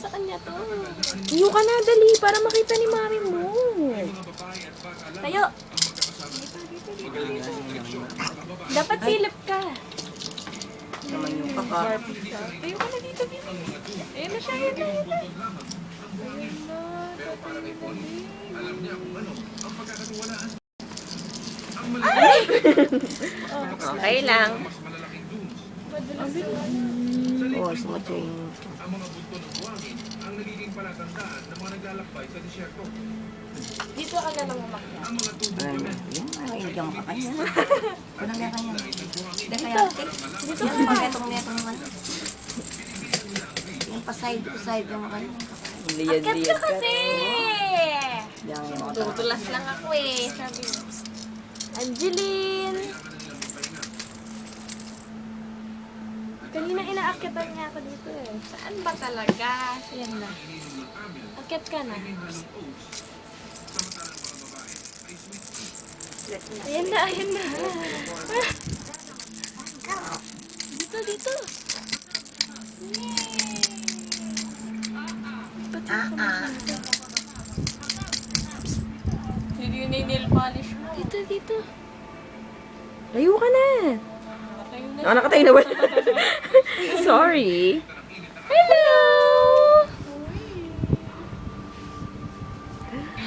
sa kanya to. Iyo ka na, dali, para makita ni mami mo. Tayo. Dapat silip ka. Naman yung kaka. Tayo ka na dito, dito. Ayun na siya, ayun na, ayun na. Ayun na, Okay lang. Oo, sumatyo yung... Dito ka na lang umakyat. Yan, mahilig ang makakanya. Walang kanya. Hindi kaya, dito ka na. Metong. Yung pa-side to side yung kanya. Akyat ka kasi! Yan yung mga Tutulas lang ako eh, sabi mo. Angeline! Kanina inaakyatan niya ako dito eh. Saan ba talaga? Yan na. Akyat ka na. Ayan na, ayan na. Dito, dito. Hindi yun yung nail polish mo. Dito, dito. Layo ka na. Nakatayo na. Ah, nakatayo na ba? Sorry. Hello!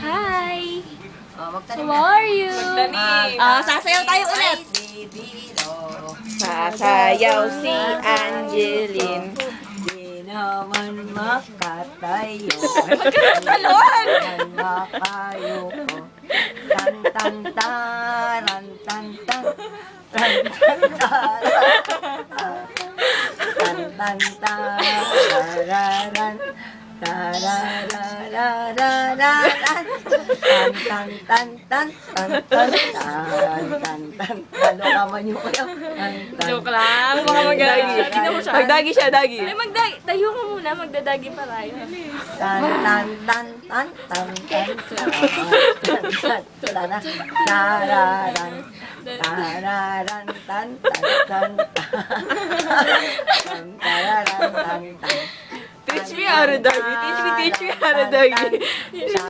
Hi! Oh, magtanim How na. are you? Sasayaw tayo ulit. Baby, oh. Sasayaw si Angeline. Di naman makatayo. Talon! Yan makayo ko. Tan tan taran tan tan. Tan tan taran. Tan tan tararan. Tarararararan. Tan tan tan tan tan tan tan tan. Ano ka man yung kayo? Joke lang. Mga mag-dagi. Magdagi siya, dagi. Ay, magdagi. Tayo ka muna. Magdadagi pa tayo. Tan tan tan tan tan tan tan tan tan tararan tararan tan tan tan tan tararan tan tan. Teach me how to dagi. Teach me how to dagi.